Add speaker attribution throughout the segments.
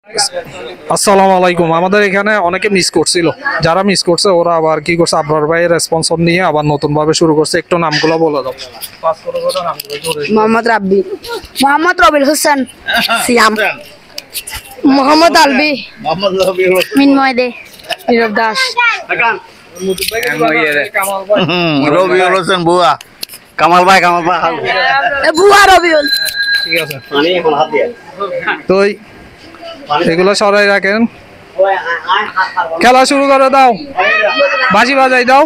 Speaker 1: আসসালামু আলাইকুম। আমাদের এখানে অনেকে মিস করছিল, যারা মিস করছে ওরা আবার কি করছে, আবরার ভাইয়ের স্পন্সর নিয়ে আবার নতুন ভাবে শুরু করছে। একটু নামগুলো বলে দাও।
Speaker 2: মোহাম্মদ রাব্বি, মোহাম্মদ রবিল হোসেন, সিয়াম, মোহাম্মদ আলবি, মিনময় দে, নীরব দাস,
Speaker 3: রবিউল হোসেন বুয়া, কামাল ভাই
Speaker 2: বুয়া রবিউল।
Speaker 1: ঠিক আছে, তো এগুলো সরাই রাখেন। খেলা শুরু করে দাও, বাজি বাজাই দাও।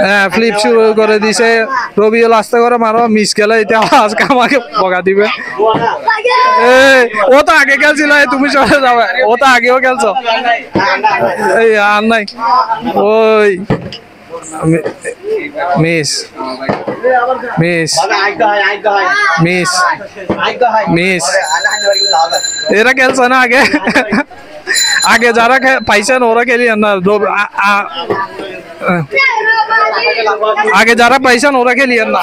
Speaker 1: হ্যাঁ, ফ্লিপ শুরু করে দিছে। রবিউল আস্তে করে মারো, মিস গেলে এটা আজকে আমাকে বকা দিবে। ও তো আগে খেলছিল, তুমি সরে যাবে। ও তো আগেও খেলছো, এই আর নাই। ওই মিস মিস মিস মিস এরা খেলছে না আগে। আগে যারা পাইছেন ওরা খেলিয়েন না। আগে যারা পাইছেন ওরা খেলিয়েন না।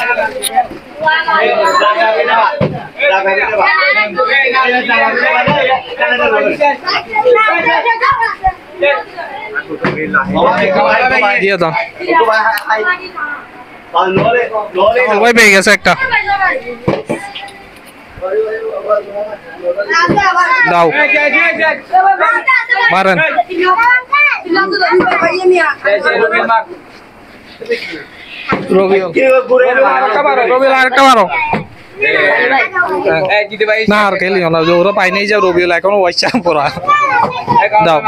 Speaker 1: দিয়ে দাও, সবাই পেয়ে গেছে একটা। দাও, মারেন। রবিউল আরেকটা মারো। না আর খেলিও না, ওরা পাই নাই যে রবিউল এখনো ওয়াইসা পড়া। দাও,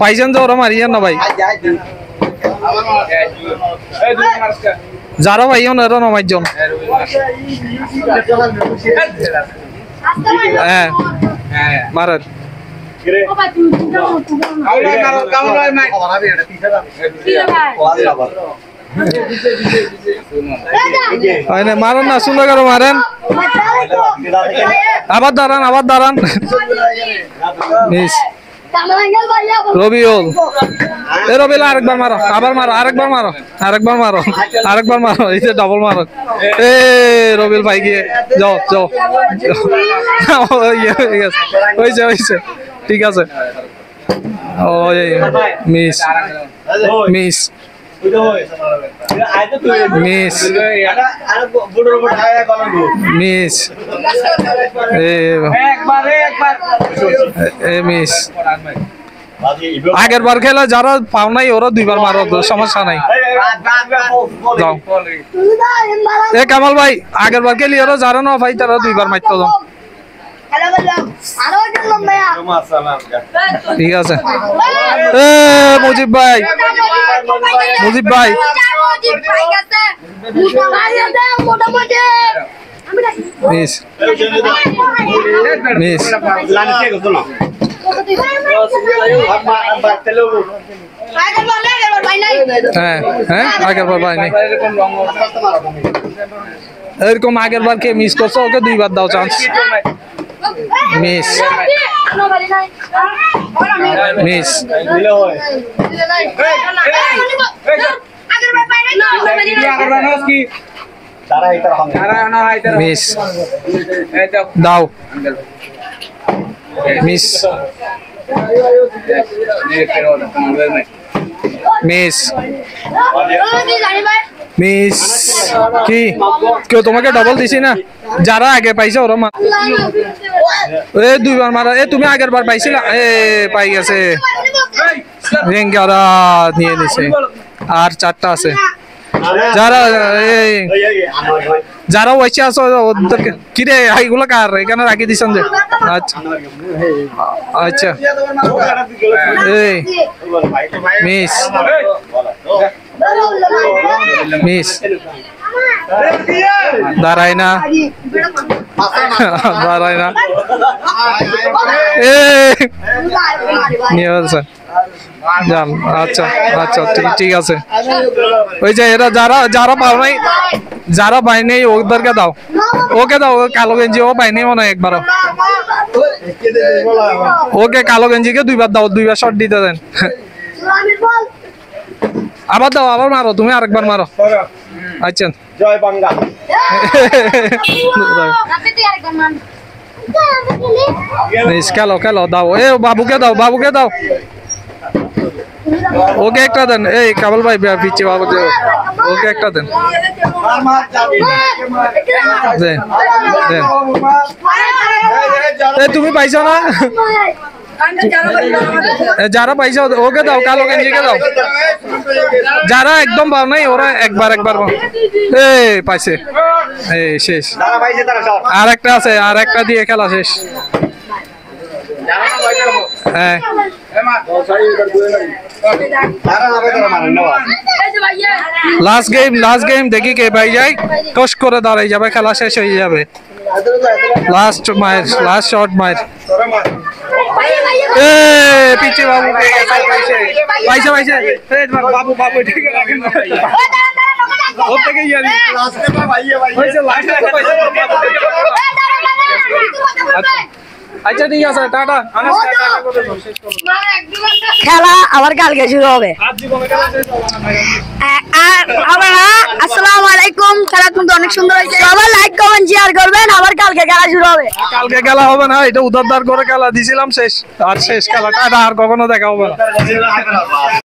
Speaker 1: পাইছেন তো ওরা মারিয়েন না ভাই। যারা ভাই ওরা নমাইজন। হ্যাঁ মারেন। মারেন না, শুনলে কারো মারেন। আবার দাঁড়ান, আবার দাঁড়ান। মিস রবিউল, রবিউল আরেকবার মারো, আবার মারো, আরেকবার মারো, আরেকবার মারো, আরেকবার মারো। এই যে ডাবল মারো। এ রবিউল ভাই গিয়ে যাও যাও। হয়েছে হয়েছে, ঠিক আছে। ওই miss miss miss miss miss. আগের বার খেলা যারা পাও নাই ওরা দুইবার মারো, সমস্যা নাই। যাও, এ কামাল ভাই আগের বার খেলি ওরা যারা না ভাই তারা দুইবার মারতো। যাও, ঠিক আছে। এ মুজিব ভাই, মুজিব ভাই মিস মিস। হ্যাঁ হ্যাঁ, আগের বার ভাই নাই। এরকম আগের বার কে মিস করছো ওকে দুইবার দাও চান্স। Miss miss miss. দাও, মিস মিস মিস। কি কেউ তোমাকে ডবল দিছি না? যারা আগে পাইছে ওরা এ দুইবার মারা। এ তুমি আগের বার পাইছিলা? এ পাই গেছে, নিয়ে নিছে। আর চারটা আছে। যারা যারা ওইসে আছো ওদেরকে কি রে এইগুলো কার এখানে রাখি দিছেন যে? আচ্ছা আচ্ছা। এই মিস মিস। দাঁড়ায় না, দাঁড়ায় না। নিয়ে বলছে যান। আচ্ছা আচ্ছা, ঠিক আছে। ওই যে এরা যারা যারা পাও নাই, যারা পাই নেই ওদেরকে দাও। ওকে দাও, কালো গেঞ্জি ও পাই নেই মনে হয় একবারও। ওকে কালো গেঞ্জিকে দুইবার দাও, দুইবার শট দিতে দেন। আবার দাও, আবার মারো, তুমি আরেকবার মারো। আচ্ছা,
Speaker 3: জয় বাংলা।
Speaker 1: খেলো খেলো দাও এ বাবুকে দাও ওকে একটা দেন এই কামাল ভাই পিচ্ছে বাবু ওকে একটা দেন দেন দেন তুমি পাইছো না যারা পাইছো ওকে দাও কালো গেঞ্জিকে দাও যারা একদম পাও নাই ওরা একবার পাইছে এই শেষ আর একটা আছে আর একটা দিয়ে খেলা শেষ হ্যাঁ লাস্ট গেম দেখি কে ভাই যায় টস করে দাঁড়াই যাবে খেলা শেষ হয়ে যাবে লাস্ট শট মায়ের পিছে বাবু পাইছে বাবু ঠিক আচ্ছা ঠিক আছে টাটা
Speaker 2: খেলা আবার কালকে শুরু হবে আসসালামু আলাইকুম খেলা কিন্তু অনেক সুন্দর হয়েছে সবাই লাইক কমেন্ট শেয়ার করবেন আবার কালকে খেলা শুরু হবে
Speaker 1: কালকে খেলা হবে না এটা উদারদার করে খেলা দিছিলাম শেষ খেলা টাটা আর কখনো দেখা হবে না